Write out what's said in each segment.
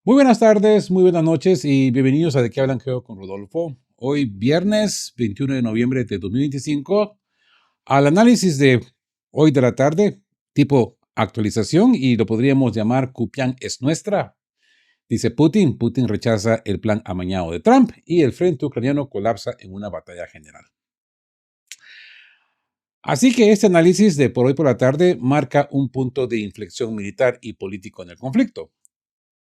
Muy buenas tardes, muy buenas noches y bienvenidos a De qué hablan Geo con Rodolfo. Hoy viernes 21 de noviembre de 2025 al análisis de hoy de la tarde, tipo actualización y lo podríamos llamar Kupián es nuestra. Dice Putin rechaza el plan amañado de Trump y el frente ucraniano colapsa en una batalla general. Así que este análisis de por hoy por la tarde marca un punto de inflexión militar y político en el conflicto.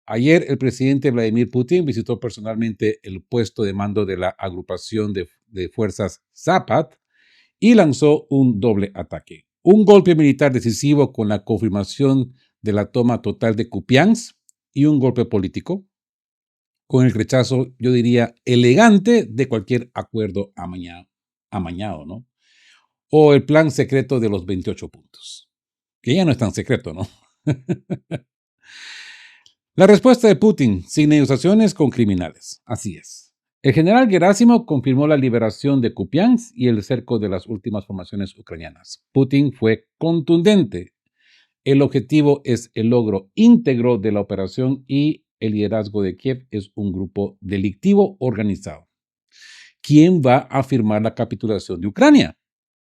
Ayer el presidente Vladimir Putin visitó personalmente el puesto de mando de la agrupación de fuerzas Zapad y lanzó un doble ataque. Un golpe militar decisivo con la confirmación de la toma total de Kupiansk y un golpe político con el rechazo, yo diría, elegante de cualquier acuerdo amañado, ¿no? O el plan secreto de los 28 puntos, que ya no es tan secreto, ¿no? La respuesta de Putin, sin negociaciones con criminales. Así es. El general Gerásimo confirmó la liberación de Kupiansk y el cerco de las últimas formaciones ucranianas. Putin fue contundente. El objetivo es el logro íntegro de la operación y el liderazgo de Kiev es un grupo delictivo organizado. ¿Quién va a firmar la capitulación de Ucrania?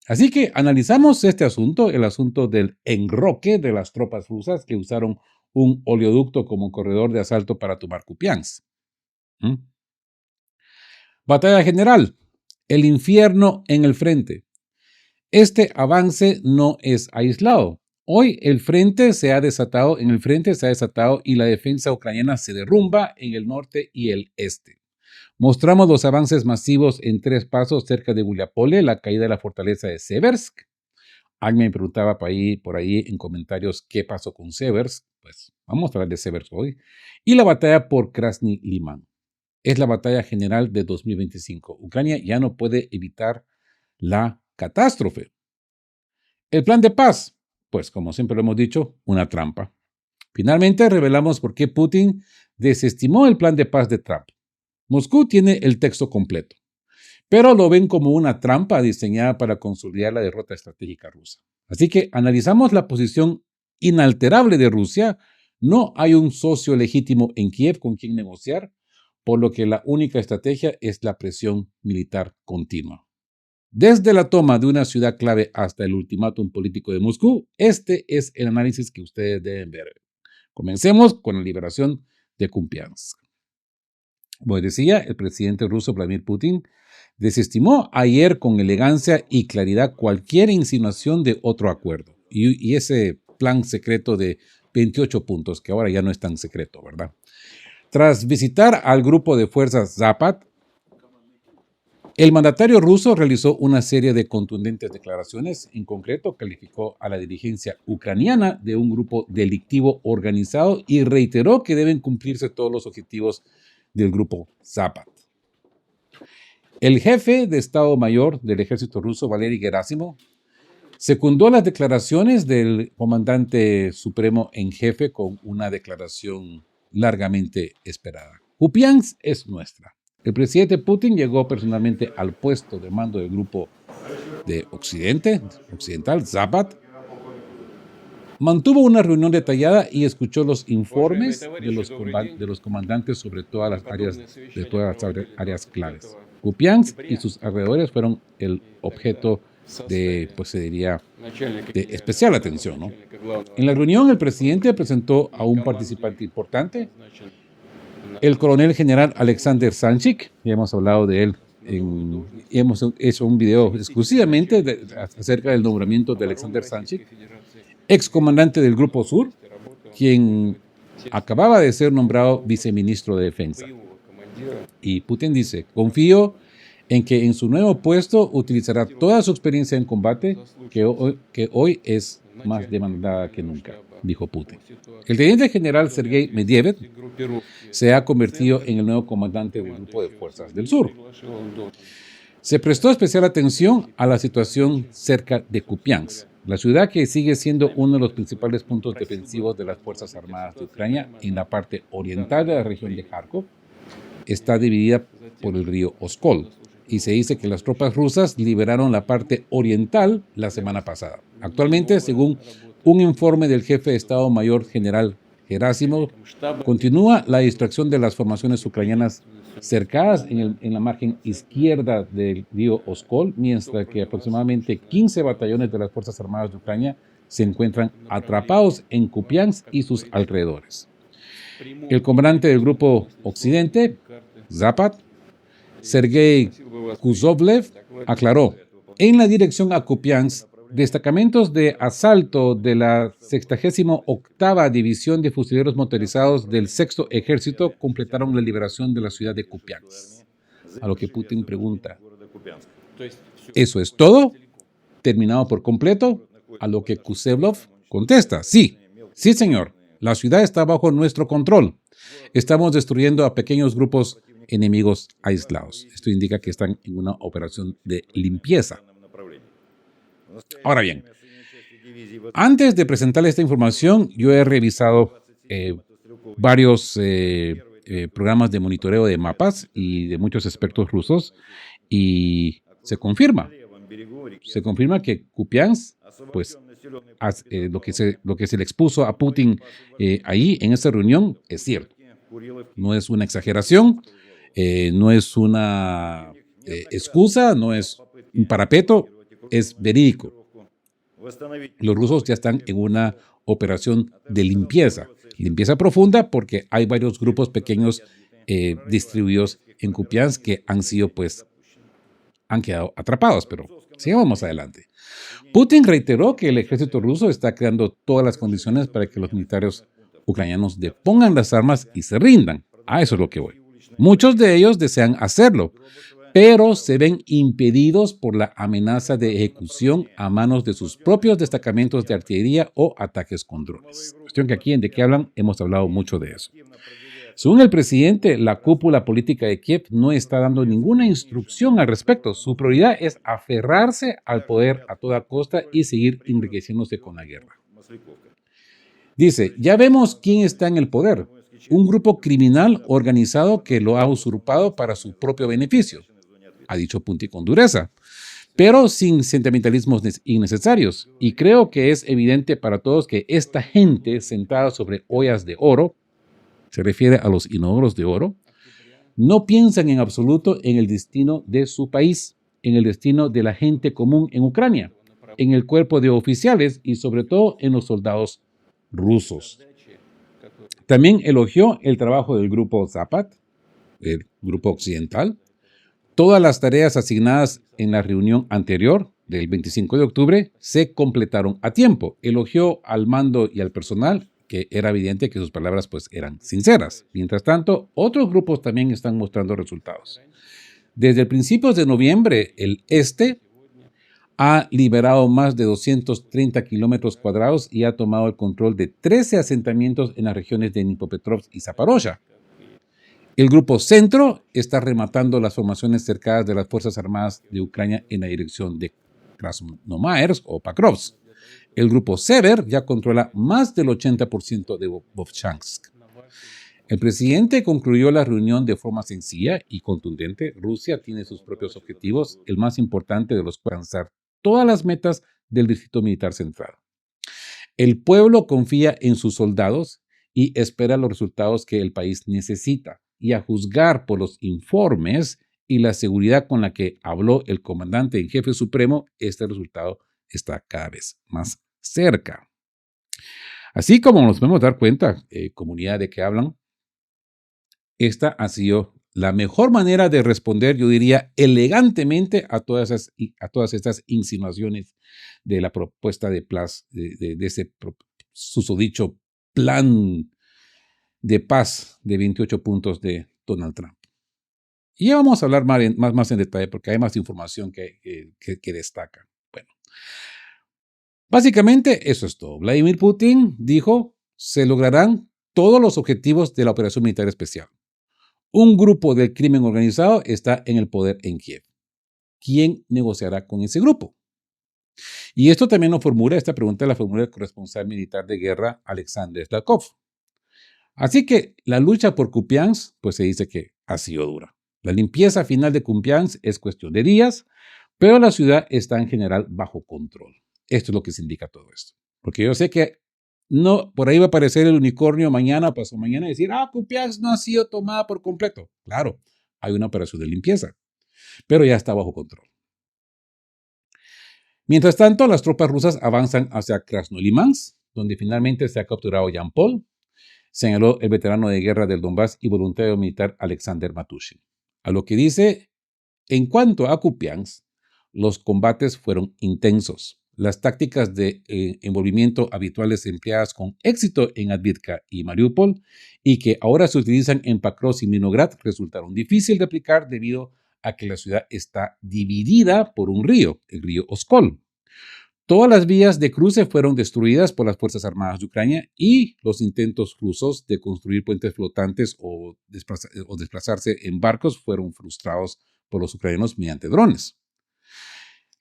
Así que analizamos este asunto, el asunto del enroque de las tropas rusas que usaron un oleoducto como corredor de asalto para tomar Kupiansk. ¿Mm? Batalla general. El infierno en el frente. Este avance no es aislado. Hoy en el frente se ha desatado y la defensa ucraniana se derrumba en el norte y el este. Mostramos los avances masivos en 3 pasos cerca de Guliapole, la caída de la fortaleza de Seversk. Alguien me preguntaba por ahí en comentarios qué pasó con Seversk. Pues vamos a hablar de Seversk hoy. Y la batalla por Krasny Liman. Es la batalla general de 2025. Ucrania ya no puede evitar la catástrofe. El plan de paz, pues como siempre lo hemos dicho, una trampa. Finalmente revelamos por qué Putin desestimó el plan de paz de Trump. Moscú tiene el texto completo, pero lo ven como una trampa diseñada para consolidar la derrota estratégica rusa. Así que analizamos la posición inalterable de Rusia. No hay un socio legítimo en Kiev con quien negociar, por lo que la única estrategia es la presión militar continua. Desde la toma de una ciudad clave hasta el ultimátum político de Moscú, este es el análisis que ustedes deben ver. Comencemos con la liberación de Kupiansk. Como decía, el presidente ruso Vladimir Putin desestimó ayer con elegancia y claridad cualquier insinuación de otro acuerdo. Y ese plan secreto de 28 puntos, que ahora ya no es tan secreto, ¿verdad? Tras visitar al grupo de fuerzas Zapad, el mandatario ruso realizó una serie de contundentes declaraciones. En concreto, calificó a la dirigencia ucraniana de un grupo delictivo organizado y reiteró que deben cumplirse todos los objetivos del grupo Zapad. El jefe de Estado Mayor del ejército ruso, Valery Gerásimo, secundó las declaraciones del comandante supremo en jefe con una declaración largamente esperada. Kupiansk es nuestra. El presidente Putin llegó personalmente al puesto de mando del grupo de occidental, Zapad. Mantuvo una reunión detallada y escuchó los informes de los comandantes sobre todas las áreas claves. Kupiansk y sus alrededores fueron el objeto de, pues se diría, de especial atención, ¿no? En la reunión, el presidente presentó a un participante importante, el coronel general Alexander Sanchik. Ya hemos hablado de él y hemos hecho un video exclusivamente acerca del nombramiento de Alexander Sanchik, excomandante del Grupo Sur, quien acababa de ser nombrado viceministro de Defensa. Y Putin dice, confío en que en su nuevo puesto utilizará toda su experiencia en combate, que hoy es más demandada que nunca, dijo Putin. El teniente general Sergei Medvedev se ha convertido en el nuevo comandante del Grupo de Fuerzas del Sur. Se prestó especial atención a la situación cerca de Kupiansk, la ciudad que sigue siendo uno de los principales puntos defensivos de las Fuerzas Armadas de Ucrania en la parte oriental de la región de Kharkov. Está dividida por el río Oskol y se dice que las tropas rusas liberaron la parte oriental la semana pasada. Actualmente, según un informe del jefe de Estado Mayor General Gerásimo continúa la distracción de las formaciones ucranianas cercadas en la margen izquierda del río Oskol, mientras que aproximadamente 15 batallones de las Fuerzas Armadas de Ucrania se encuentran atrapados en Kupiansk y sus alrededores. El comandante del Grupo Occidente, Zapad, Sergei Kuzovlev, aclaró: en la dirección a Kupiansk, destacamentos de asalto de la 68ª División de Fusileros Motorizados del Sexto Ejército completaron la liberación de la ciudad de Kupiansk. A lo que Putin pregunta: ¿eso es todo? ¿Terminado por completo? A lo que Kuzovlev contesta: sí, señor, la ciudad está bajo nuestro control. Estamos destruyendo a pequeños grupos enemigos aislados. Esto indica que están en una operación de limpieza. Ahora bien, antes de presentarle esta información, yo he revisado varios programas de monitoreo de mapas y de muchos expertos rusos, y se confirma que Kupiansk, pues lo que se le expuso a Putin ahí en esta reunión es cierto. No es una exageración, no es una excusa, no es un parapeto, es verídico. Los rusos ya están en una operación de limpieza profunda, porque hay varios grupos pequeños distribuidos en Kupiansk que han quedado atrapados, pero sigamos más adelante. Putin reiteró que el ejército ruso está creando todas las condiciones para que los militares ucranianos depongan las armas y se rindan. A eso es lo que voy. Muchos de ellos desean hacerlo, pero se ven impedidos por la amenaza de ejecución a manos de sus propios destacamentos de artillería o ataques con drones. Cuestión que aquí en De qué hablan hemos hablado mucho de eso. Según el presidente, la cúpula política de Kiev no está dando ninguna instrucción al respecto. Su prioridad es aferrarse al poder a toda costa y seguir enriqueciéndose con la guerra. Dice: ya vemos quién está en el poder. Un grupo criminal organizado que lo ha usurpado para su propio beneficio, ha dicho Putin con dureza, pero sin sentimentalismos innecesarios. Y creo que es evidente para todos que esta gente sentada sobre ollas de oro, se refiere a los inodoros de oro, no piensan en absoluto en el destino de su país, en el destino de la gente común en Ucrania, en el cuerpo de oficiales y sobre todo en los soldados rusos. También elogió el trabajo del grupo Zapad, el grupo occidental. Todas las tareas asignadas en la reunión anterior del 25 de octubre se completaron a tiempo. Elogió al mando y al personal, que era evidente que sus palabras eran sinceras. Mientras tanto, otros grupos también están mostrando resultados. Desde principios de noviembre, el este ha liberado más de 230 kilómetros cuadrados y ha tomado el control de 13 asentamientos en las regiones de Dnipropetrovsk y Zaporozhia. El grupo Centro está rematando las formaciones cercadas de las Fuerzas Armadas de Ucrania en la dirección de Krasnomaersk o Pakrovsk. El grupo Sever ya controla más del 80% de Vovchansk. El presidente concluyó la reunión de forma sencilla y contundente. Rusia tiene sus propios objetivos, el más importante de los cuales alcanzar todas las metas del Distrito Militar Central. El pueblo confía en sus soldados y espera los resultados que el país necesita. Y a juzgar por los informes y la seguridad con la que habló el comandante en jefe supremo, este resultado está cada vez más cerca. Así como nos podemos dar cuenta, comunidad de que hablan, esta ha sido la mejor manera de responder, yo diría, elegantemente a todas estas insinuaciones de la propuesta de ese susodicho plan de paz de 28 puntos de Donald Trump. Y ya vamos a hablar más en detalle porque hay más información que destaca. Bueno, básicamente eso es todo. Vladimir Putin dijo: se lograrán todos los objetivos de la operación militar especial. Un grupo del crimen organizado está en el poder en Kiev. ¿Quién negociará con ese grupo? Y esto también esta pregunta la formula el corresponsal militar de guerra Alexander Slavkov. Así que la lucha por Kupiansk, se dice que ha sido dura. La limpieza final de Kupiansk es cuestión de días, pero la ciudad está en general bajo control. Esto es lo que se indica todo esto. Porque yo sé que No, por ahí va a aparecer el unicornio mañana o pasado mañana y decir, Kupiansk no ha sido tomada por completo. Claro, hay una operación de limpieza, pero ya está bajo control. Mientras tanto, las tropas rusas avanzan hacia Krasnolimansk, donde finalmente se ha capturado Yampol, señaló el veterano de guerra del Donbass y voluntario militar Alexander Matushin. A lo que dice, en cuanto a Kupiansk, los combates fueron intensos. Las tácticas de envolvimiento habituales empleadas con éxito en Advitka y Mariupol y que ahora se utilizan en Pakrovsk y Minograd resultaron difíciles de aplicar debido a que la ciudad está dividida por un río, el río Oskol. Todas las vías de cruce fueron destruidas por las Fuerzas Armadas de Ucrania y los intentos rusos de construir puentes flotantes o desplazarse en barcos fueron frustrados por los ucranianos mediante drones.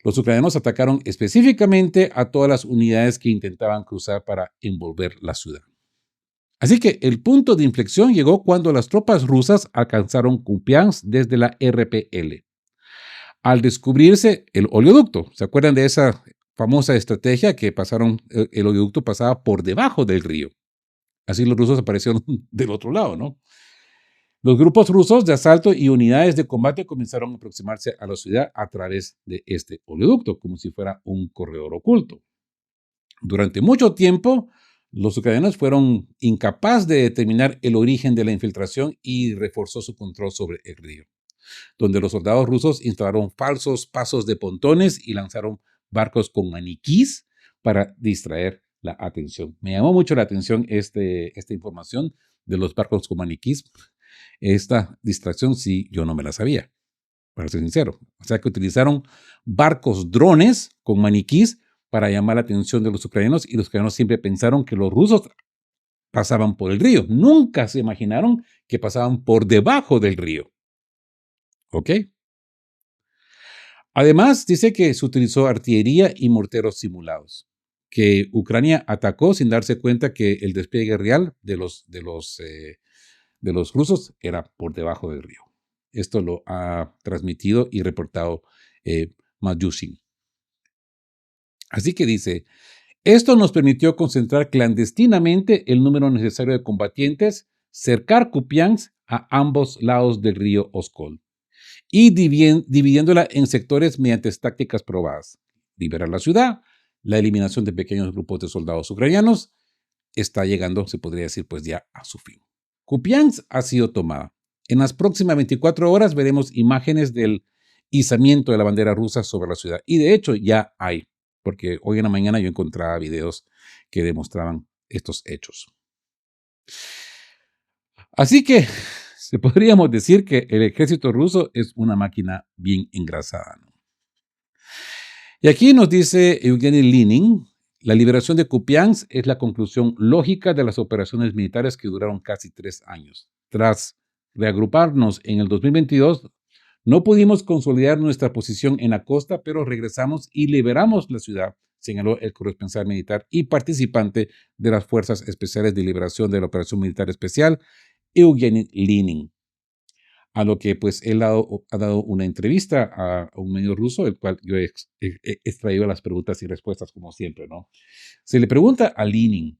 Los ucranianos atacaron específicamente a todas las unidades que intentaban cruzar para envolver la ciudad. Así que el punto de inflexión llegó cuando las tropas rusas alcanzaron Kupiansk desde la RPL. Al descubrirse el oleoducto, ¿se acuerdan de esa famosa estrategia que el oleoducto pasaba por debajo del río? Así los rusos aparecieron del otro lado, ¿no? Los grupos rusos de asalto y unidades de combate comenzaron a aproximarse a la ciudad a través de este oleoducto, como si fuera un corredor oculto. Durante mucho tiempo, los ucranianos fueron incapaces de determinar el origen de la infiltración y reforzó su control sobre el río, donde los soldados rusos instalaron falsos pasos de pontones y lanzaron barcos con maniquís para distraer la atención. Me llamó mucho la atención esta información de los barcos con maniquís. Esta distracción sí, yo no me la sabía, para ser sincero. O sea que utilizaron barcos drones con maniquís para llamar la atención de los ucranianos y los ucranianos siempre pensaron que los rusos pasaban por el río. Nunca se imaginaron que pasaban por debajo del río. ¿Ok? Además, dice que se utilizó artillería y morteros simulados, que Ucrania atacó sin darse cuenta que el despliegue real de los rusos era por debajo del río. Esto lo ha transmitido y reportado Matushin. Así que dice, esto nos permitió concentrar clandestinamente el número necesario de combatientes, cercar Kupiansk a ambos lados del río Oskol y dividiéndola en sectores mediante tácticas probadas. Liberar la ciudad, la eliminación de pequeños grupos de soldados ucranianos, está llegando, se podría decir, pues ya a su fin. Kupiansk ha sido tomada. En las próximas 24 horas veremos imágenes del izamiento de la bandera rusa sobre la ciudad. Y de hecho ya hay, porque hoy en la mañana yo encontraba videos que demostraban estos hechos. Así que podríamos decir que el ejército ruso es una máquina bien engrasada, ¿no? Y aquí nos dice Evgeny Lenin, la liberación de Kupiansk es la conclusión lógica de las operaciones militares que duraron casi 3 años. Tras reagruparnos en el 2022, no pudimos consolidar nuestra posición en la costa, pero regresamos y liberamos la ciudad, señaló el corresponsal militar y participante de las Fuerzas Especiales de Liberación de la Operación Militar Especial, Evgeny Lenin. A lo que pues él ha dado una entrevista a un medio ruso, el cual yo he extraído las preguntas y respuestas como siempre, ¿no? Se le pregunta a Lenin,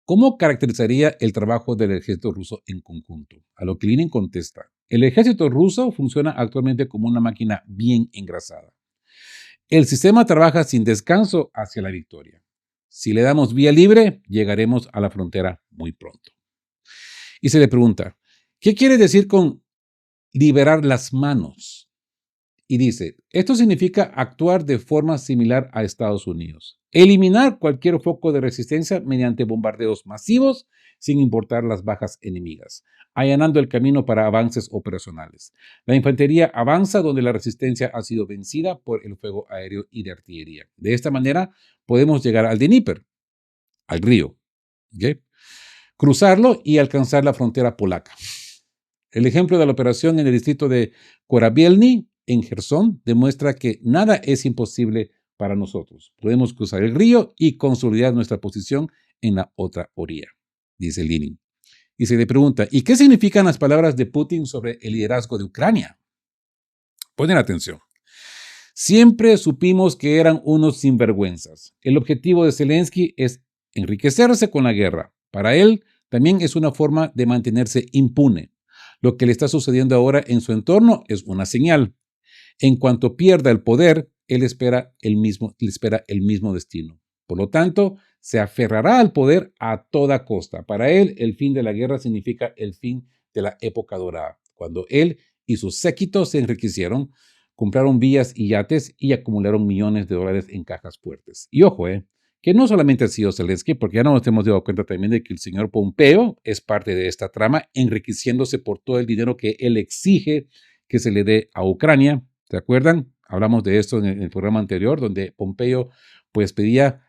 ¿cómo caracterizaría el trabajo del ejército ruso en conjunto? A lo que Lenin contesta, el ejército ruso funciona actualmente como una máquina bien engrasada. El sistema trabaja sin descanso hacia la victoria. Si le damos vía libre, llegaremos a la frontera muy pronto. Y se le pregunta, ¿qué quiere decir con liberar las manos? Y dice, esto significa actuar de forma similar a Estados Unidos. Eliminar cualquier foco de resistencia mediante bombardeos masivos sin importar las bajas enemigas, allanando el camino para avances operacionales. La infantería avanza donde la resistencia ha sido vencida por el fuego aéreo y de artillería. De esta manera podemos llegar al Dnieper, al río, ¿okay? Cruzarlo y alcanzar la frontera polaca. El ejemplo de la operación en el distrito de Korabielny, en Gerson, demuestra que nada es imposible para nosotros. Podemos cruzar el río y consolidar nuestra posición en la otra orilla, dice Lenin. Y se le pregunta, ¿y qué significan las palabras de Putin sobre el liderazgo de Ucrania? Ponen atención. Siempre supimos que eran unos sinvergüenzas. El objetivo de Zelensky es enriquecerse con la guerra. Para él también es una forma de mantenerse impune. Lo que le está sucediendo ahora en su entorno es una señal. En cuanto pierda el poder, él le espera el mismo destino. Por lo tanto, se aferrará al poder a toda costa. Para él, el fin de la guerra significa el fin de la época dorada, cuando él y sus séquitos se enriquecieron, compraron vías y yates y acumularon millones de dólares en cajas fuertes. Y ojo, que no solamente ha sido Zelensky, porque ya nos hemos dado cuenta también de que el señor Pompeo es parte de esta trama, enriqueciéndose por todo el dinero que él exige que se le dé a Ucrania. ¿Se acuerdan? Hablamos de esto en el programa anterior, donde Pompeo pues pedía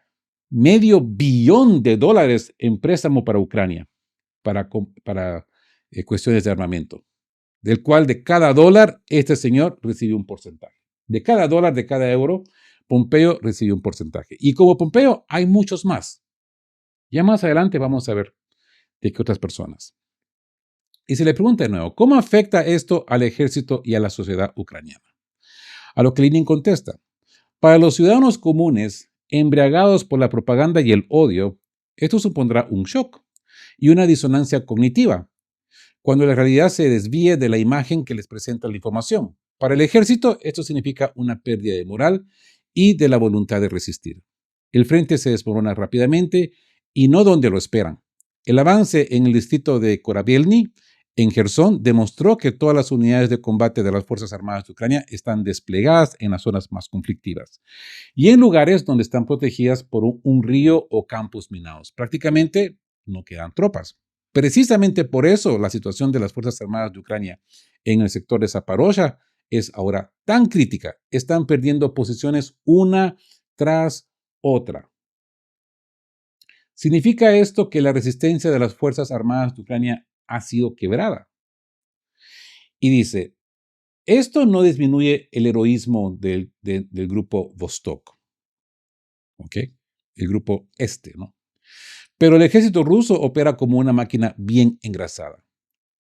$500 millones en préstamo para Ucrania, para cuestiones de armamento, del cual de cada dólar este señor recibió un porcentaje. De cada dólar, de cada euro, Pompeo recibió un porcentaje. Y como Pompeo, hay muchos más. Ya más adelante vamos a ver de qué otras personas. Y se le pregunta de nuevo, ¿cómo afecta esto al ejército y a la sociedad ucraniana? A lo que Lenin contesta, para los ciudadanos comunes, embriagados por la propaganda y el odio, esto supondrá un shock y una disonancia cognitiva, cuando la realidad se desvíe de la imagen que les presenta la información. Para el ejército, esto significa una pérdida de moral y de la voluntad de resistir. El frente se desmorona rápidamente y no donde lo esperan. El avance en el distrito de Korabielny, en Gerson, demostró que todas las unidades de combate de las Fuerzas Armadas de Ucrania están desplegadas en las zonas más conflictivas y en lugares donde están protegidas por un río o campos minados. Prácticamente no quedan tropas. Precisamente por eso la situación de las Fuerzas Armadas de Ucrania en el sector de Zaporozhia es ahora tan crítica. Están perdiendo posiciones una tras otra. ¿Significa esto que la resistencia de las Fuerzas Armadas de Ucrania ha sido quebrada? Y dice, esto no disminuye el heroísmo del grupo Vostok, ¿ok? El grupo ¿no? Pero el ejército ruso opera como una máquina bien engrasada.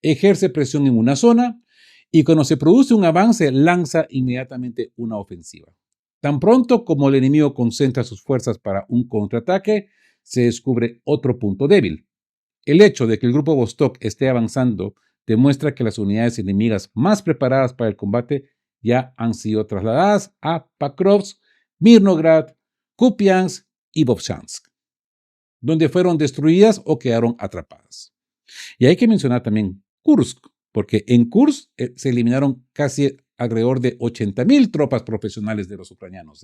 Ejerce presión en una zona y cuando se produce un avance lanza inmediatamente una ofensiva. Tan pronto como el enemigo concentra sus fuerzas para un contraataque, se descubre otro punto débil. El hecho de que el grupo Vostok esté avanzando demuestra que las unidades enemigas más preparadas para el combate ya han sido trasladadas a Pakrovsk, Mirnograd, Kupiansk y Vovchansk, donde fueron destruidas o quedaron atrapadas. Y hay que mencionar también Kursk, porque en Kursk se eliminaron casi alrededor de 80,000 tropas profesionales de los ucranianos.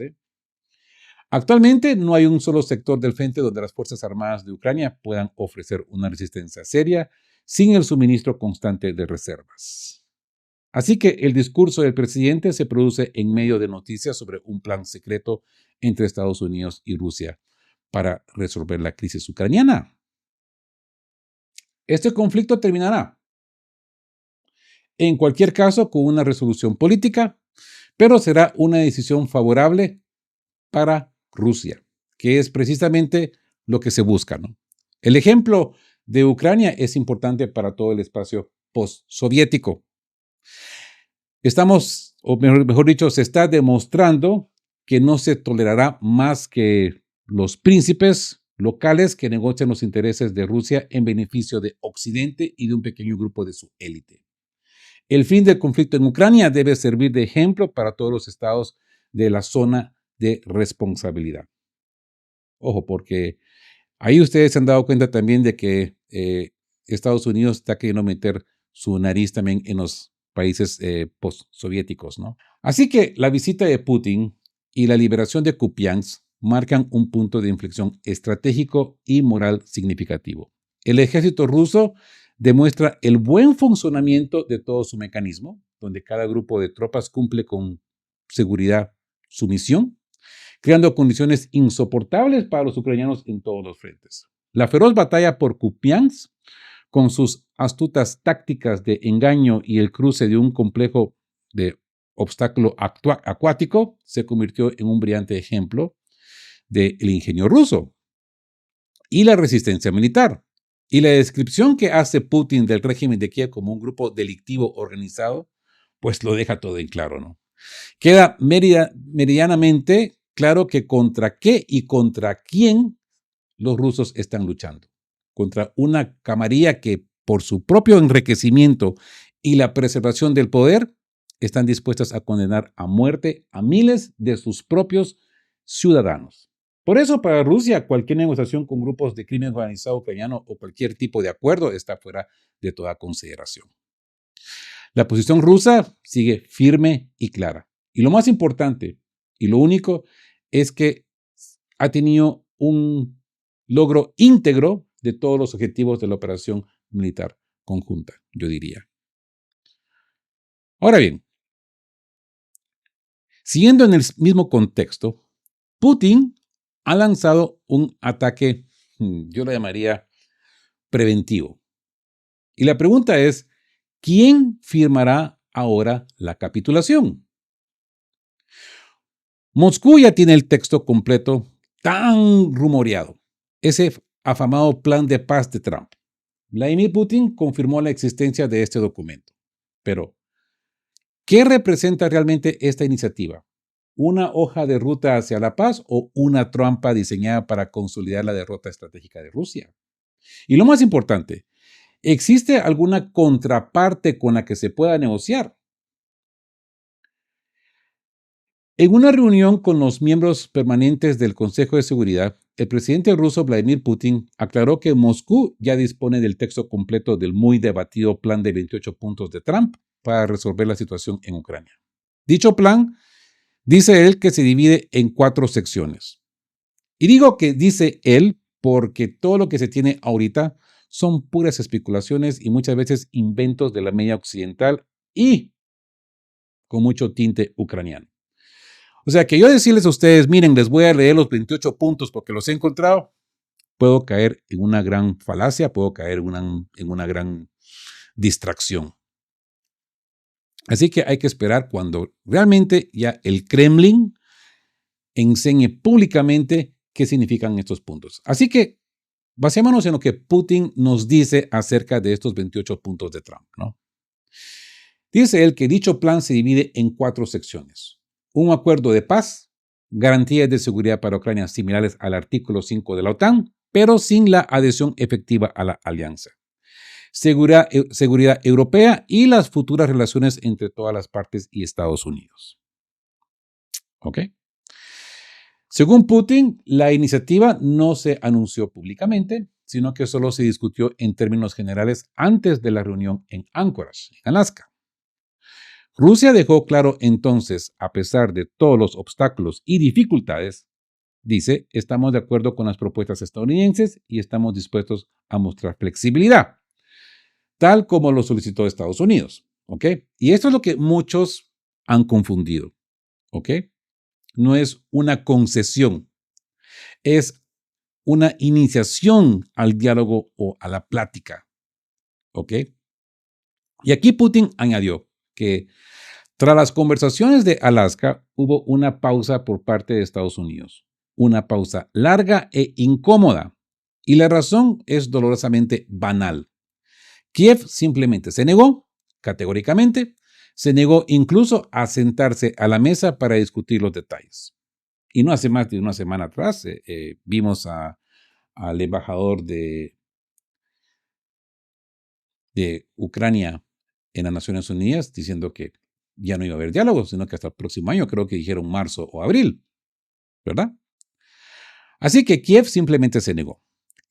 Actualmente no hay un solo sector del frente donde las Fuerzas Armadas de Ucrania puedan ofrecer una resistencia seria sin el suministro constante de reservas. Así que el discurso del presidente se produce en medio de noticias sobre un plan secreto entre Estados Unidos y Rusia para resolver la crisis ucraniana. Este conflicto terminará, en cualquier caso, con una resolución política, pero será una decisión favorable para Rusia, que es precisamente lo que se busca, ¿no? El ejemplo de Ucrania es importante para todo el espacio postsoviético. Estamos, o mejor dicho, se está demostrando que no se tolerará más que los príncipes locales que negocian los intereses de Rusia en beneficio de Occidente y de un pequeño grupo de su élite. El fin del conflicto en Ucrania debe servir de ejemplo para todos los estados de la zona de responsabilidad. Ojo, porque ahí ustedes se han dado cuenta también de que Estados Unidos está queriendo meter su nariz también en los países postsoviéticos, ¿no? Así que la visita de Putin y la liberación de Kupiansk marcan un punto de inflexión estratégico y moral significativo. El ejército ruso demuestra el buen funcionamiento de todo su mecanismo, donde cada grupo de tropas cumple con seguridad su misión, creando condiciones insoportables para los ucranianos en todos los frentes. La feroz batalla por Kupiansk, con sus astutas tácticas de engaño y el cruce de un complejo de obstáculo acuático, se convirtió en un brillante ejemplo del ingenio ruso y la resistencia militar. Y la descripción que hace Putin del régimen de Kiev como un grupo delictivo organizado, pues lo deja todo en claro, ¿no? Queda meridianamente claro que contra qué y contra quién los rusos están luchando contra una camarilla que por su propio enriquecimiento y la preservación del poder están dispuestas a condenar a muerte a miles de sus propios ciudadanos. Por eso, para Rusia, cualquier negociación con grupos de crimen organizado ucraniano o cualquier tipo de acuerdo está fuera de toda consideración. La posición rusa sigue firme y clara. Y lo más importante, y lo único, es que ha tenido un logro íntegro de todos los objetivos de la operación militar conjunta, yo diría. Ahora bien, siguiendo en el mismo contexto, Putin ha lanzado un ataque, yo lo llamaría preventivo. Y la pregunta es, ¿quién firmará ahora la capitulación? Moscú ya tiene el texto completo tan rumoreado, ese afamado plan de paz de Trump. Vladimir Putin confirmó la existencia de este documento. Pero, ¿qué representa realmente esta iniciativa? ¿Una hoja de ruta hacia la paz o una trampa diseñada para consolidar la derrota estratégica de Rusia? Y lo más importante, ¿existe alguna contraparte con la que se pueda negociar? En una reunión con los miembros permanentes del Consejo de Seguridad, el presidente ruso Vladimir Putin aclaró que Moscú ya dispone del texto completo del muy debatido plan de 28 puntos de Trump para resolver la situación en Ucrania. Dicho plan, dice él que se divide en 4 secciones. Y digo que dice él porque todo lo que se tiene ahorita son puras especulaciones y muchas veces inventos de la media occidental y con mucho tinte ucraniano. O sea, que yo decirles a ustedes, miren, les voy a leer los 28 puntos porque los he encontrado, puedo caer en una gran falacia, puedo caer en una gran distracción. Así que hay que esperar cuando realmente ya el Kremlin enseñe públicamente qué significan estos puntos. Así que basémonos en lo que Putin nos dice acerca de estos 28 puntos de Trump, ¿no? Dice él que dicho plan se divide en 4 secciones. Un acuerdo de paz, garantías de seguridad para Ucrania similares al artículo 5 de la OTAN, pero sin la adhesión efectiva a la alianza. Seguridad europea y las futuras relaciones entre todas las partes y Estados Unidos. ¿Ok? Según Putin, la iniciativa no se anunció públicamente, sino que solo se discutió en términos generales antes de la reunión en Anchorage, en Alaska. Rusia dejó claro entonces, a pesar de todos los obstáculos y dificultades, dice, estamos de acuerdo con las propuestas estadounidenses y estamos dispuestos a mostrar flexibilidad, tal como lo solicitó Estados Unidos. ¿Ok? Y esto es lo que muchos han confundido. ¿Ok? No es una concesión, es una iniciación al diálogo o a la plática. ¿Ok? Y aquí Putin añadió que tras las conversaciones de Alaska, hubo una pausa por parte de Estados Unidos, una pausa larga e incómoda, y la razón es dolorosamente banal. Kiev simplemente se negó, categóricamente, se negó incluso a sentarse a la mesa para discutir los detalles. Y no hace más de una semana atrás vimos al embajador de Ucrania en las Naciones Unidas diciendo que ya no iba a haber diálogo, sino que hasta el próximo año, creo que dijeron marzo o abril, ¿verdad? Así que Kiev simplemente se negó,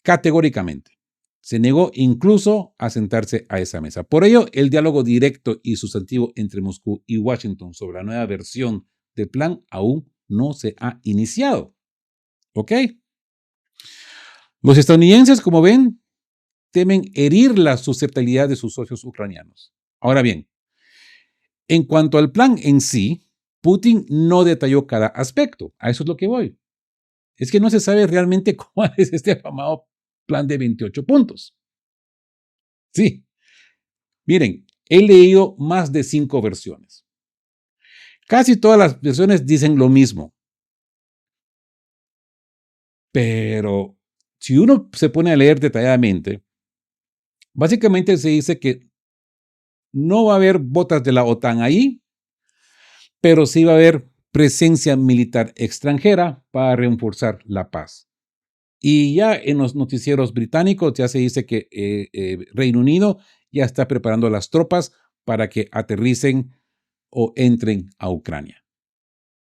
categóricamente. Se negó incluso a sentarse a esa mesa. Por ello, el diálogo directo y sustantivo entre Moscú y Washington sobre la nueva versión del plan aún no se ha iniciado. ¿Ok? Los estadounidenses, como ven, temen herir la susceptibilidad de sus socios ucranianos. Ahora bien, en cuanto al plan en sí, Putin no detalló cada aspecto. A eso es lo que voy. Es que no se sabe realmente cuál es este afamado plan de 28 puntos. Sí. Miren, he leído más de 5 versiones. Casi todas las versiones dicen lo mismo. Pero si uno se pone a leer detalladamente, básicamente se dice que no va a haber botas de la OTAN ahí, pero sí va a haber presencia militar extranjera para reforzar la paz. Y ya en los noticieros británicos ya se dice que Reino Unido ya está preparando las tropas para que aterricen o entren a Ucrania.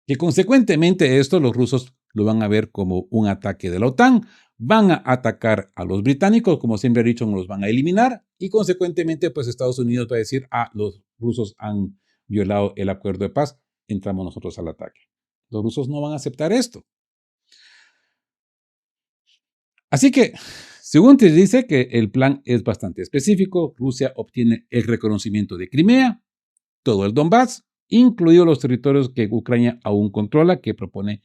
Que consecuentemente esto los rusos lo van a ver como un ataque de la OTAN, van a atacar a los británicos, como siempre he dicho, los van a eliminar y consecuentemente pues Estados Unidos va a decir, los rusos han violado el acuerdo de paz, entramos nosotros al ataque. Los rusos no van a aceptar esto. Así que, según te dice que el plan es bastante específico, Rusia obtiene el reconocimiento de Crimea, todo el Donbass, incluidos los territorios que Ucrania aún controla, que propone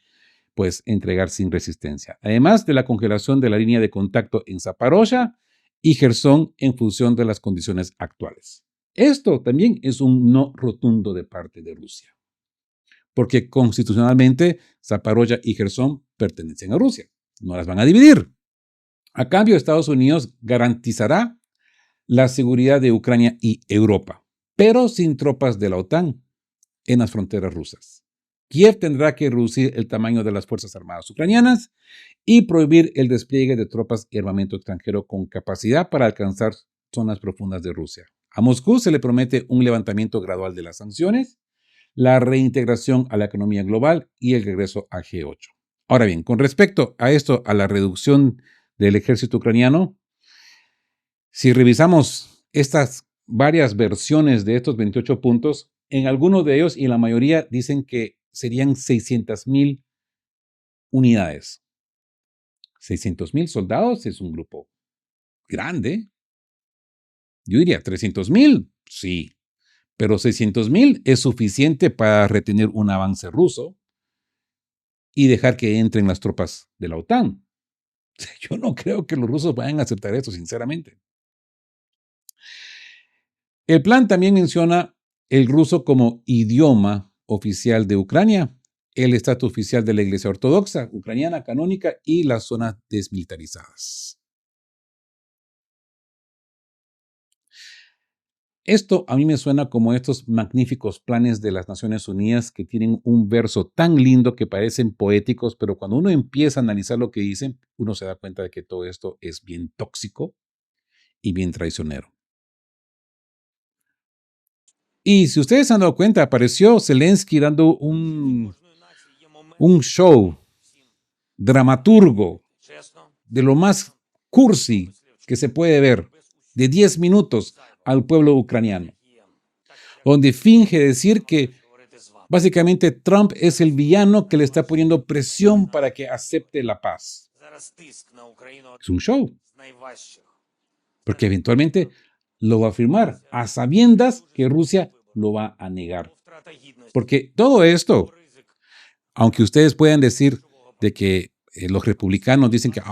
pues entregar sin resistencia. Además de la congelación de la línea de contacto en Zaporozhia y Gerson en función de las condiciones actuales. Esto también es un no rotundo de parte de Rusia, porque constitucionalmente Zaporozhia y Gerson pertenecen a Rusia, no las van a dividir. A cambio, Estados Unidos garantizará la seguridad de Ucrania y Europa, pero sin tropas de la OTAN en las fronteras rusas. Kiev tendrá que reducir el tamaño de las Fuerzas Armadas ucranianas y prohibir el despliegue de tropas y armamento extranjero con capacidad para alcanzar zonas profundas de Rusia. A Moscú se le promete un levantamiento gradual de las sanciones, la reintegración a la economía global y el regreso a G8. Ahora bien, con respecto a esto, a la reducción del ejército ucraniano, si revisamos estas varias versiones de estos 28 puntos, en algunos de ellos y la mayoría dicen que serían 600,000 unidades. 600,000 soldados es un grupo grande. Yo diría 300,000, sí, pero 600,000 es suficiente para retener un avance ruso y dejar que entren las tropas de la OTAN. Yo no creo que los rusos vayan a aceptar esto, sinceramente. El plan también menciona el ruso como idioma oficial de Ucrania, el estatus oficial de la Iglesia Ortodoxa ucraniana canónica y las zonas desmilitarizadas. Esto a mí me suena como estos magníficos planes de las Naciones Unidas que tienen un verso tan lindo que parecen poéticos, pero cuando uno empieza a analizar lo que dicen, uno se da cuenta de que todo esto es bien tóxico y bien traicionero. Y si ustedes se han dado cuenta, apareció Zelensky dando un show dramaturgo de lo más cursi que se puede ver, de 10 minutos al pueblo ucraniano, donde finge decir que básicamente Trump es el villano que le está poniendo presión para que acepte la paz. Es un show, porque eventualmente lo va a firmar, a sabiendas que Rusia lo va a negar. Porque todo esto, aunque ustedes puedan decir de que los republicanos dicen que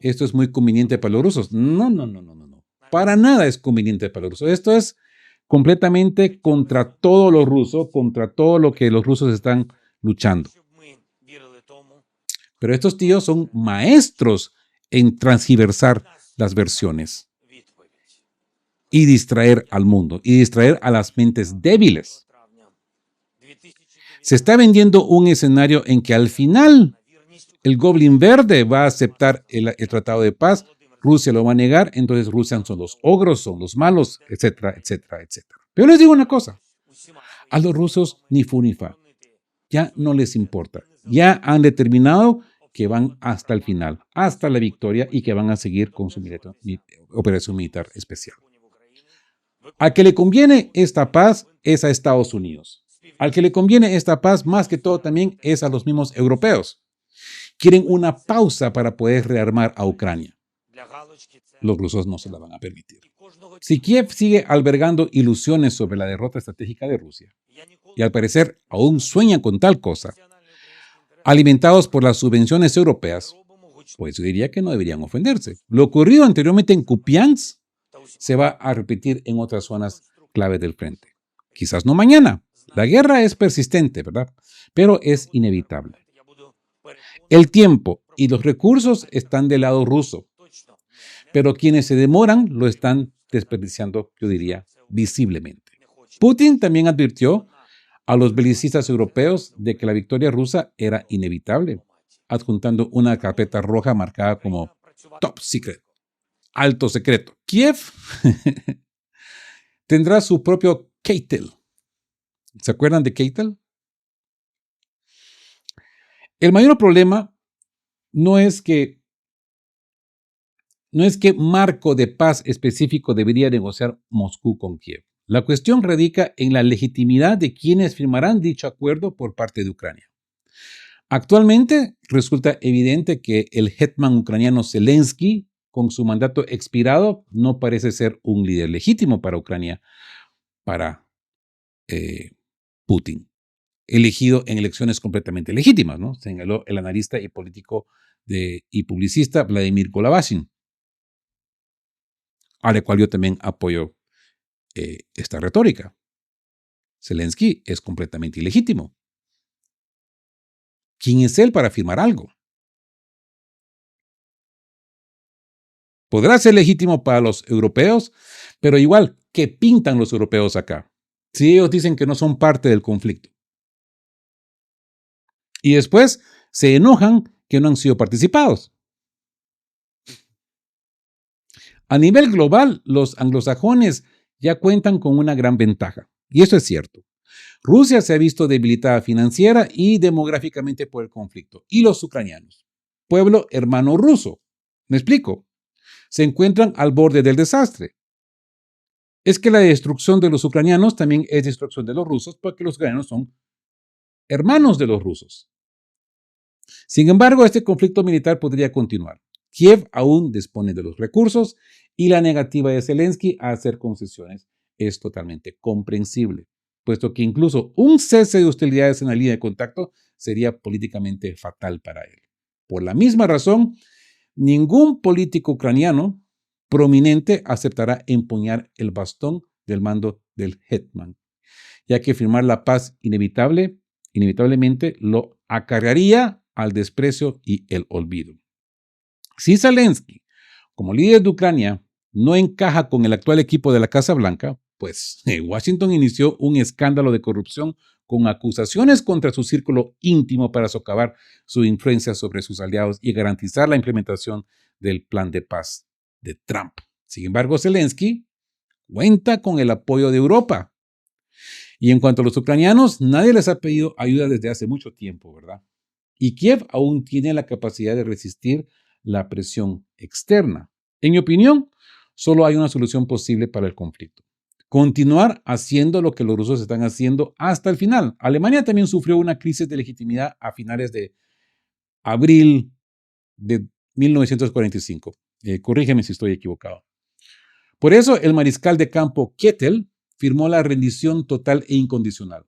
esto es muy conveniente para los rusos. No. Para nada es conveniente para los rusos. Esto es completamente contra todo lo ruso, contra todo lo que los rusos están luchando. Pero estos tíos son maestros en transgiversar las versiones y distraer al mundo y distraer a las mentes débiles. Se está vendiendo un escenario en que al final el Goblin Verde va a aceptar el tratado de paz, Rusia lo va a negar, entonces Rusia son los ogros, son los malos, etcétera, etcétera, etcétera. Pero les digo una cosa, a los rusos ni fu ni fa, ya no les importa, ya han determinado que van hasta el final, hasta la victoria y que van a seguir con su operación militar especial. Al que le conviene esta paz es a Estados Unidos. Al que le conviene esta paz más que todo también es a los mismos europeos. Quieren una pausa para poder rearmar a Ucrania. Los rusos no se la van a permitir. Si Kiev sigue albergando ilusiones sobre la derrota estratégica de Rusia, y al parecer aún sueñan con tal cosa, alimentados por las subvenciones europeas, pues yo diría que no deberían ofenderse. Lo ocurrido anteriormente en Kupiansk se va a repetir en otras zonas clave del frente. Quizás no mañana. La guerra es persistente, ¿verdad? Pero es inevitable. El tiempo y los recursos están del lado ruso, pero quienes se demoran lo están desperdiciando, yo diría, visiblemente. Putin también advirtió a los belicistas europeos de que la victoria rusa era inevitable adjuntando una carpeta roja marcada como Top Secret, alto secreto. Kiev tendrá su propio Keitel. ¿Se acuerdan de Keitel? El mayor problema no es que marco de paz específico debería negociar Moscú con Kiev. La cuestión radica en la legitimidad de quienes firmarán dicho acuerdo por parte de Ucrania. Actualmente resulta evidente que el hetman ucraniano Zelensky, con su mandato expirado, no parece ser un líder legítimo para Ucrania, para Putin, elegido en elecciones completamente legítimas, ¿no? Señaló el analista y político y publicista Vladimir Golabashin, al cual yo también apoyo esta retórica. Zelensky es completamente ilegítimo. ¿Quién es él para firmar algo? Podrá ser legítimo para los europeos, pero igual, ¿qué pintan los europeos acá? Si ellos dicen que no son parte del conflicto. Y después se enojan que no han sido participados. A nivel global, los anglosajones ya cuentan con una gran ventaja. Y eso es cierto. Rusia se ha visto debilitada financiera y demográficamente por el conflicto. Y los ucranianos, pueblo hermano ruso, ¿me explico? Se encuentran al borde del desastre. Es que la destrucción de los ucranianos también es destrucción de los rusos porque los ucranianos son hermanos de los rusos. Sin embargo, este conflicto militar podría continuar. Kiev aún dispone de los recursos y la negativa de Zelensky a hacer concesiones es totalmente comprensible, puesto que incluso un cese de hostilidades en la línea de contacto sería políticamente fatal para él. Por la misma razón, ningún político ucraniano prominente aceptará empuñar el bastón del mando del hetman, ya que firmar la paz inevitablemente lo acarrearía al desprecio y el olvido. Si Zelensky, como líder de Ucrania, no encaja con el actual equipo de la Casa Blanca, pues Washington inició un escándalo de corrupción con acusaciones contra su círculo íntimo para socavar su influencia sobre sus aliados y garantizar la implementación del plan de paz de Trump. Sin embargo, Zelensky cuenta con el apoyo de Europa. Y en cuanto a los ucranianos, nadie les ha pedido ayuda desde hace mucho tiempo, ¿verdad? Y Kiev aún tiene la capacidad de resistir la presión externa. En mi opinión, solo hay una solución posible para el conflicto: continuar haciendo lo que los rusos están haciendo hasta el final. Alemania también sufrió una crisis de legitimidad a finales de abril de 1945. Corrígeme si estoy equivocado. Por eso, el mariscal de campo Keitel firmó la rendición total e incondicional.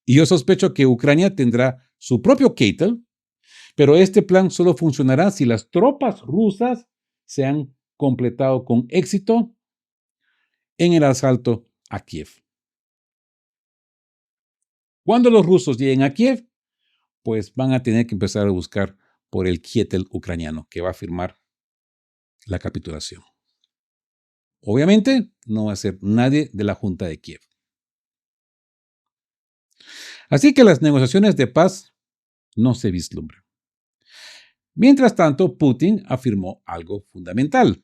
Y yo sospecho que Ucrania tendrá su propio Keitel, pero este plan solo funcionará si las tropas rusas se han completado con éxito en el asalto a Kiev. Cuando los rusos lleguen a Kiev, pues van a tener que empezar a buscar por el Keitel ucraniano, que va a firmar la capitulación. Obviamente, no va a ser nadie de la Junta de Kiev. Así que las negociaciones de paz no se vislumbran. Mientras tanto, Putin afirmó algo fundamental.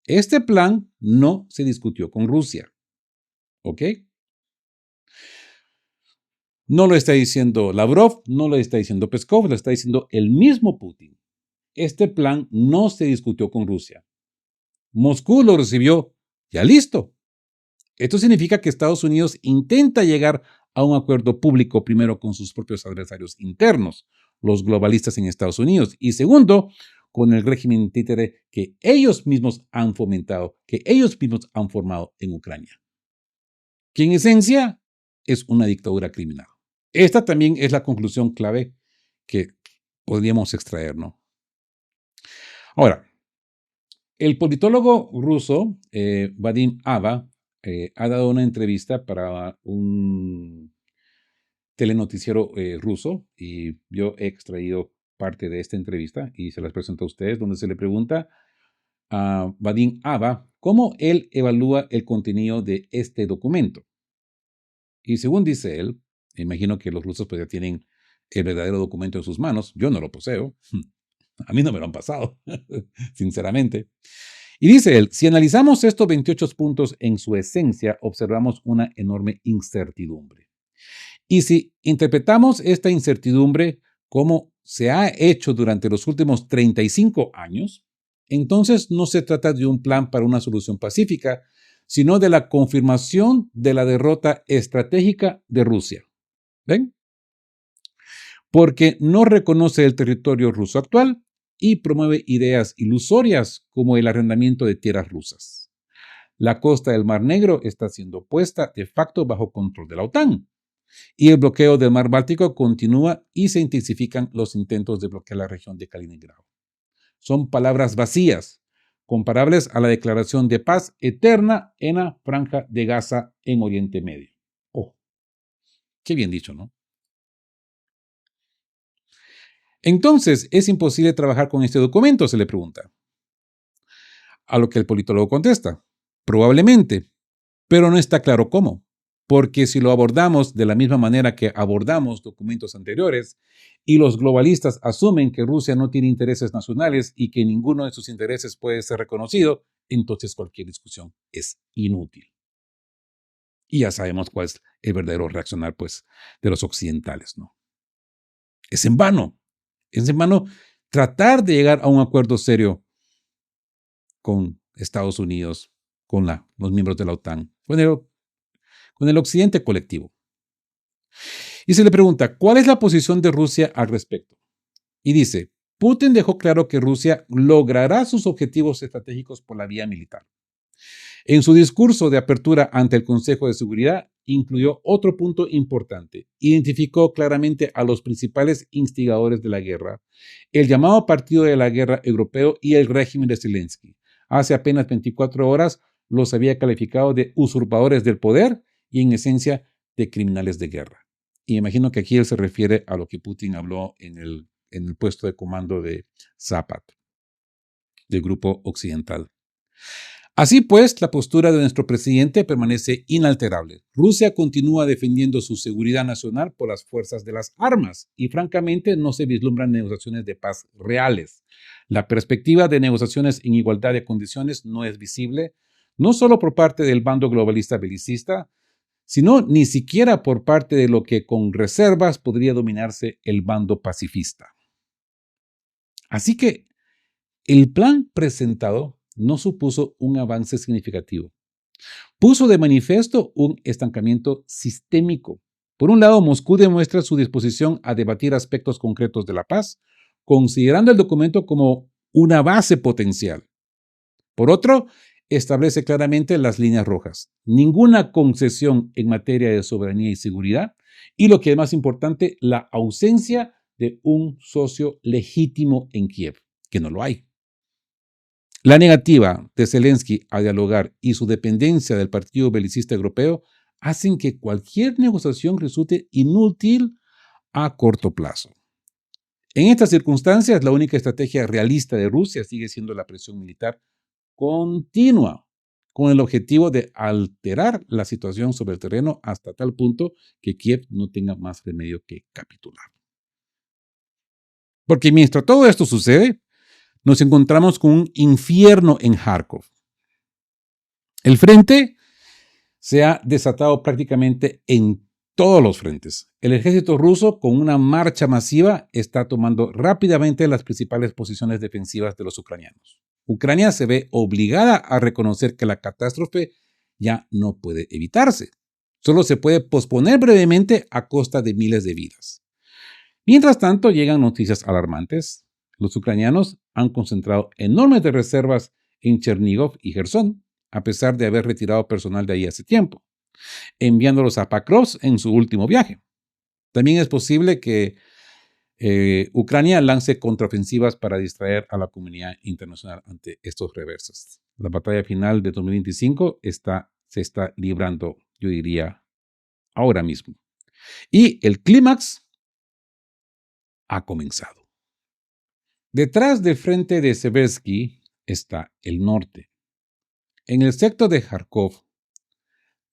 Este plan no se discutió con Rusia. ¿Ok? No lo está diciendo Lavrov, no lo está diciendo Peskov, lo está diciendo el mismo Putin. Este plan no se discutió con Rusia. Moscú lo recibió ya listo. Esto significa que Estados Unidos intenta llegar a un acuerdo público primero con sus propios adversarios internos, los globalistas en Estados Unidos, y segundo, con el régimen títere que ellos mismos han fomentado, que ellos mismos han formado en Ucrania, que en esencia es una dictadura criminal. Esta también es la conclusión clave que podríamos extraer, ¿no? Ahora, el politólogo ruso Vadim Ava ha dado una entrevista para un telenoticiero ruso y yo he extraído parte de esta entrevista y se las presento a ustedes, donde se le pregunta a Vadim Ava cómo él evalúa el contenido de este documento. Y según dice él, me imagino que los rusos pues ya tienen el verdadero documento en sus manos. Yo no lo poseo. A mí no me lo han pasado, sinceramente. Y dice él, si analizamos estos 28 puntos en su esencia, observamos una enorme incertidumbre. Y si interpretamos esta incertidumbre como se ha hecho durante los últimos 35 años, entonces no se trata de un plan para una solución pacífica, sino de la confirmación de la derrota estratégica de Rusia. ¿Ven? Porque no reconoce el territorio ruso actual y promueve ideas ilusorias como el arrendamiento de tierras rusas. La costa del Mar Negro está siendo puesta de facto bajo control de la OTAN. Y el bloqueo del Mar Báltico continúa y se intensifican los intentos de bloquear la región de Kaliningrado. Son palabras vacías, comparables a la declaración de paz eterna en la Franja de Gaza en Oriente Medio. Oh, qué bien dicho, ¿no? Entonces, ¿es imposible trabajar con este documento?, se le pregunta. A lo que el politólogo contesta, probablemente, pero no está claro cómo. Porque si lo abordamos de la misma manera que abordamos documentos anteriores y los globalistas asumen que Rusia no tiene intereses nacionales y que ninguno de sus intereses puede ser reconocido, entonces cualquier discusión es inútil. Y ya sabemos cuál es el verdadero reaccionar, pues, de los occidentales, ¿no? Es en vano tratar de llegar a un acuerdo serio con Estados Unidos, con los miembros de la OTAN, con el occidente colectivo. Y se le pregunta, ¿cuál es la posición de Rusia al respecto? Y dice, Putin dejó claro que Rusia logrará sus objetivos estratégicos por la vía militar. En su discurso de apertura ante el Consejo de Seguridad, incluyó otro punto importante. Identificó claramente a los principales instigadores de la guerra, el llamado Partido de la Guerra Europeo y el régimen de Zelensky. Hace apenas 24 horas los había calificado de usurpadores del poder y, en esencia, de criminales de guerra. Y imagino que aquí él se refiere a lo que Putin habló en el puesto de comando de Zapad, del grupo occidental. Así pues, la postura de nuestro presidente permanece inalterable. Rusia continúa defendiendo su seguridad nacional por las fuerzas de las armas y, francamente, no se vislumbran negociaciones de paz reales. La perspectiva de negociaciones en igualdad de condiciones no es visible, no solo por parte del bando globalista belicista, sino ni siquiera por parte de lo que con reservas podría dominarse el bando pacifista. Así que el plan presentado no supuso un avance significativo. Puso de manifiesto un estancamiento sistémico. Por un lado, Moscú demuestra su disposición a debatir aspectos concretos de la paz, considerando el documento como una base potencial. Por otro, establece claramente las líneas rojas. Ninguna concesión en materia de soberanía y seguridad. Y lo que es más importante, la ausencia de un socio legítimo en Kiev, que no lo hay. La negativa de Zelensky a dialogar y su dependencia del Partido Belicista Europeo hacen que cualquier negociación resulte inútil a corto plazo. En estas circunstancias, la única estrategia realista de Rusia sigue siendo la presión militar continua, con el objetivo de alterar la situación sobre el terreno hasta tal punto que Kiev no tenga más remedio que capitular. Porque mientras todo esto sucede, nos encontramos con un infierno en Kharkov. El frente se ha desatado prácticamente en todos los frentes. El ejército ruso, con una marcha masiva, está tomando rápidamente las principales posiciones defensivas de los ucranianos. Ucrania se ve obligada a reconocer que la catástrofe ya no puede evitarse. Solo se puede posponer brevemente a costa de miles de vidas. Mientras tanto, llegan noticias alarmantes. Los ucranianos han concentrado enormes reservas en Chernigov y Gerson, a pesar de haber retirado personal de ahí hace tiempo, enviándolos a Pakrovsk en su último viaje. También es posible que Ucrania lance contraofensivas para distraer a la comunidad internacional ante estos reversos. La batalla final de 2025 se está librando, yo diría, ahora mismo. Y el clímax ha comenzado. Detrás del frente de Seversky está el norte. En el sector de Kharkov,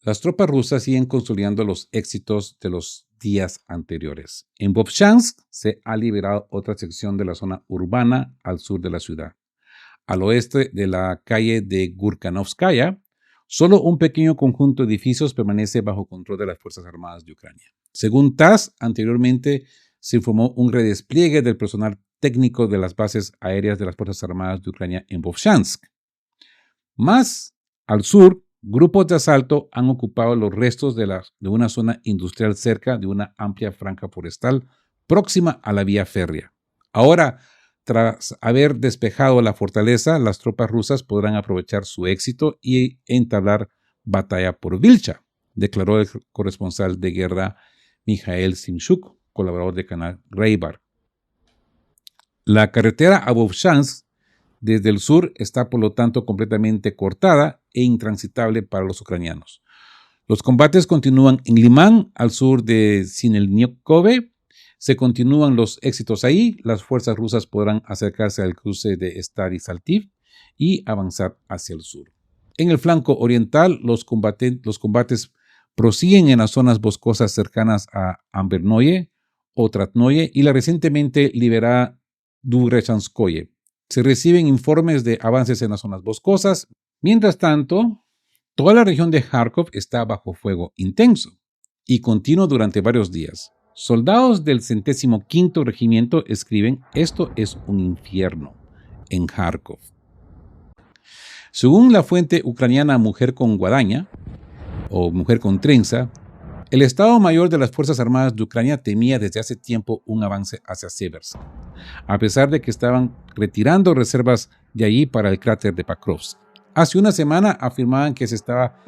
las tropas rusas siguen consolidando los éxitos de los días anteriores. En Vovchansk se ha liberado otra sección de la zona urbana al sur de la ciudad. Al oeste de la calle de Gurkanovskaya, solo un pequeño conjunto de edificios permanece bajo control de las Fuerzas Armadas de Ucrania. Según TASS, anteriormente se informó un redespliegue del personal técnico de las bases aéreas de las Fuerzas Armadas de Ucrania en Vovchansk. Más al sur, grupos de asalto han ocupado los restos de una zona industrial cerca de una amplia franja forestal próxima a la vía férrea. Ahora, tras haber despejado la fortaleza, las tropas rusas podrán aprovechar su éxito y entablar batalla por Vilcha, declaró el corresponsal de guerra Mikhail Simchuk, colaborador del canal Reibar. La carretera a Vovchansk desde el sur está por lo tanto completamente cortada e intransitable para los ucranianos. Los combates continúan en Liman, al sur de Sinelnikove. Se continúan los éxitos ahí. Las fuerzas rusas podrán acercarse al cruce de Stary Saltiv y avanzar hacia el sur. En el flanco oriental, los combates prosiguen en las zonas boscosas cercanas a Ambernoye o Tratnoye y la recientemente liberada Dugrechanskoye. Se reciben informes de avances en las zonas boscosas. Mientras tanto, toda la región de Kharkov está bajo fuego intenso y continuo durante varios días. Soldados del 105º Regimiento escriben: esto es un infierno en Kharkov. Según la fuente ucraniana Mujer con Guadaña, o Mujer con Trenza, el Estado Mayor de las Fuerzas Armadas de Ucrania temía desde hace tiempo un avance hacia Seversk, a pesar de que estaban retirando reservas de allí para el cráter de Pakrovsk. Hace una semana afirmaban que se estaba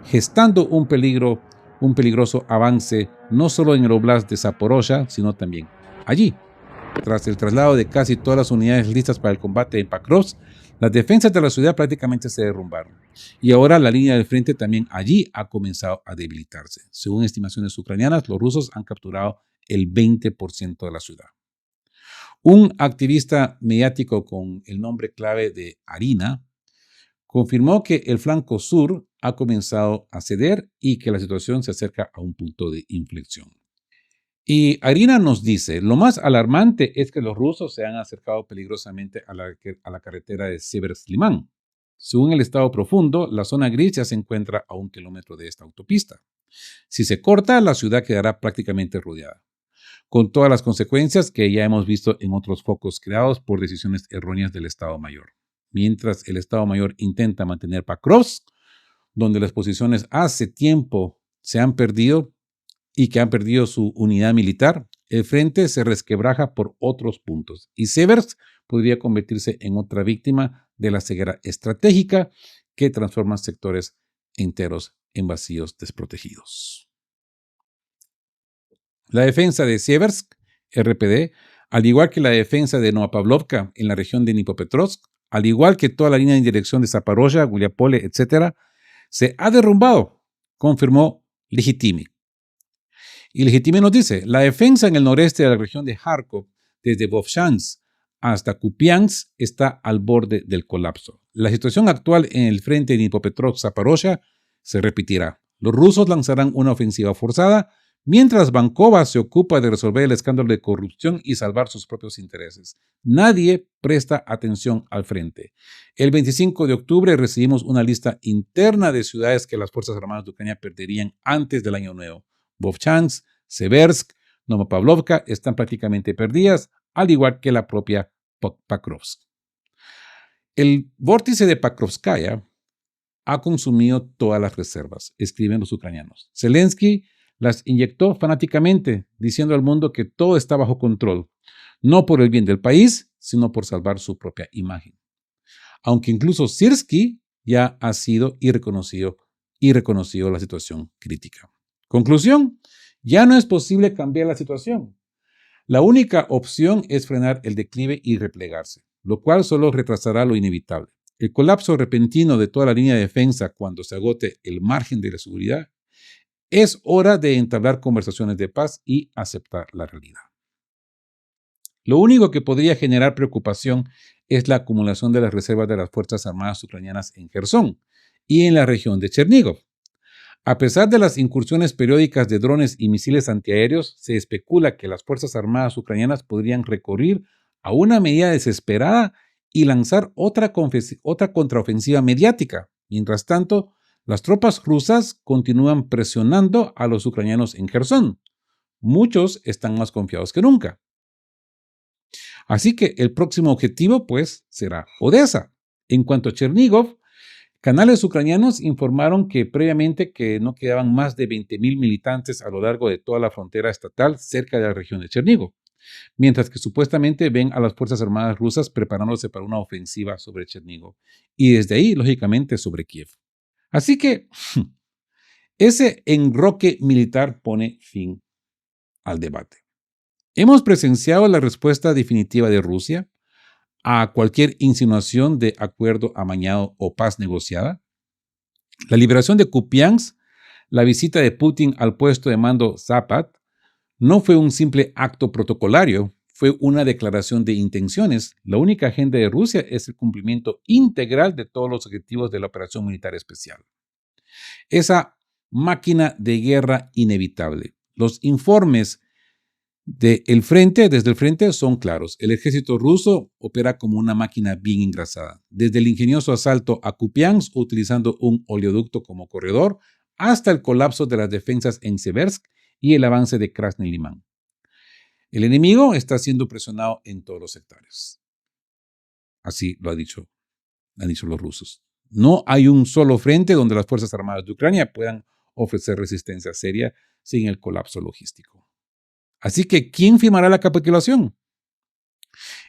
gestando un peligroso avance no solo en el Oblast de Zaporozhia, sino también allí. Tras el traslado de casi todas las unidades listas para el combate en Pakrovsk, las defensas de la ciudad prácticamente se derrumbaron. Y ahora la línea del frente también allí ha comenzado a debilitarse. Según estimaciones ucranianas, los rusos han capturado el 20% de la ciudad. Un activista mediático con el nombre clave de Arina confirmó que el flanco sur ha comenzado a ceder y que la situación se acerca a un punto de inflexión. Y Arina nos dice: lo más alarmante es que los rusos se han acercado peligrosamente a la carretera de Seversk-Liman. Según el Estado Profundo, la zona gris ya se encuentra a 1 kilómetro de esta autopista. Si se corta, la ciudad quedará prácticamente rodeada, con todas las consecuencias que ya hemos visto en otros focos creados por decisiones erróneas del Estado Mayor. Mientras el Estado Mayor intenta mantener Pakrovsk, donde las posiciones hace tiempo se han perdido y que han perdido su unidad militar, el frente se resquebraja por otros puntos y Seversk podría convertirse en otra víctima de la ceguera estratégica que transforma sectores enteros en vacíos desprotegidos. La defensa de Seversk, RPD, al igual que la defensa de Novopavlovka en la región de Dnipropetrovsk, al igual que toda la línea de dirección de Zaporozhia, Guliapole, etc., se ha derrumbado, confirmó Legitime. Y Legitime nos dice: la defensa en el noreste de la región de Kharkov, desde Vovchansk hasta Kupiansk, está al borde del colapso. La situación actual en el frente de Dnipropetrovsk-Zaporozhia se repetirá. Los rusos lanzarán una ofensiva forzada, mientras Vankova se ocupa de resolver el escándalo de corrupción y salvar sus propios intereses. Nadie presta atención al frente. El 25 de octubre recibimos una lista interna de ciudades que las Fuerzas Armadas de Ucrania perderían antes del Año Nuevo. Vovchansk, Seversk, Novopavlovka están prácticamente perdidas, al igual que la propia Pakrovsk. El vórtice de Pakrovskaya ha consumido todas las reservas, escriben los ucranianos. Zelensky las inyectó fanáticamente, diciendo al mundo que todo está bajo control, no por el bien del país, sino por salvar su propia imagen. Aunque incluso Syrskyi ya ha sido reconocido la situación crítica. Conclusión: ya no es posible cambiar la situación. La única opción es frenar el declive y replegarse, lo cual solo retrasará lo inevitable. El colapso repentino de toda la línea de defensa cuando se agote el margen de la seguridad. Es hora de entablar conversaciones de paz y aceptar la realidad. Lo único que podría generar preocupación es la acumulación de las reservas de las Fuerzas Armadas ucranianas en Jersón y en la región de Chernigov. A pesar de las incursiones periódicas de drones y misiles antiaéreos, se especula que las Fuerzas Armadas ucranianas podrían recurrir a una medida desesperada y lanzar otra contraofensiva mediática. Mientras tanto, las tropas rusas continúan presionando a los ucranianos en Gerson. Muchos están más confiados que nunca. Así que el próximo objetivo, pues, será Odessa. En cuanto a Chernigov, canales ucranianos informaron que previamente que no quedaban más de 20.000 militantes a lo largo de toda la frontera estatal cerca de la región de Chernigov, mientras que supuestamente ven a las Fuerzas Armadas rusas preparándose para una ofensiva sobre Chernigov y desde ahí, lógicamente, sobre Kiev. Así que ese enroque militar pone fin al debate. Hemos presenciado la respuesta definitiva de Rusia a cualquier insinuación de acuerdo amañado o paz negociada. La liberación de Kupiansk, la visita de Putin al puesto de mando Zapat, no fue un simple acto protocolario, fue una declaración de intenciones. La única agenda de Rusia es el cumplimiento integral de todos los objetivos de la operación militar especial. Esa máquina de guerra inevitable. Los informes desde el frente son claros. El ejército ruso opera como una máquina bien engrasada. Desde el ingenioso asalto a Kupiansk utilizando un oleoducto como corredor hasta el colapso de las defensas en Seversk y el avance de Krasny Liman. El enemigo está siendo presionado en todos los sectores. Así lo han dicho los rusos. No hay un solo frente donde las Fuerzas Armadas de Ucrania puedan ofrecer resistencia seria sin el colapso logístico. Así que, ¿quién firmará la capitulación?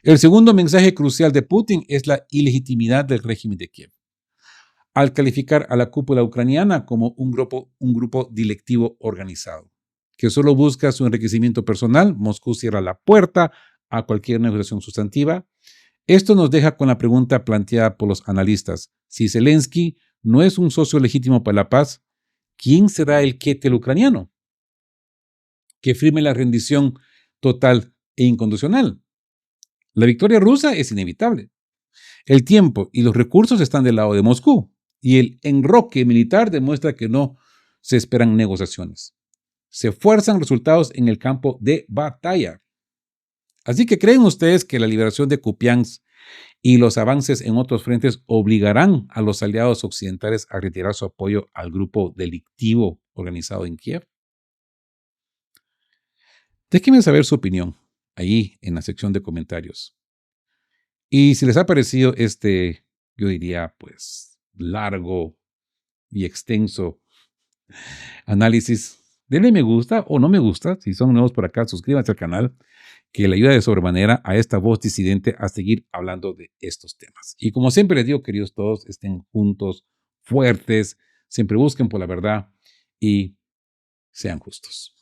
El segundo mensaje crucial de Putin es la ilegitimidad del régimen de Kiev. Al calificar a la cúpula ucraniana como un grupo delictivo organizado, que solo busca su enriquecimiento personal, Moscú cierra la puerta a cualquier negociación sustantiva. Esto nos deja con la pregunta planteada por los analistas. Si Zelensky no es un socio legítimo para la paz, ¿quién será el Ketel ucraniano que firme la rendición total e incondicional? La victoria rusa es inevitable. El tiempo y los recursos están del lado de Moscú y el enroque militar demuestra que no se esperan negociaciones. Se fuerzan resultados en el campo de batalla. Así que ¿creen ustedes que la liberación de Kupiansk y los avances en otros frentes obligarán a los aliados occidentales a retirar su apoyo al grupo delictivo organizado en Kiev? Déjenme saber su opinión ahí en la sección de comentarios. Y si les ha parecido yo diría, pues, largo y extenso análisis, denle me gusta o no me gusta. Si son nuevos por acá, suscríbanse al canal, que le ayuda de sobremanera a esta voz disidente a seguir hablando de estos temas. Y como siempre les digo, queridos todos, estén juntos, fuertes, siempre busquen por la verdad y sean justos.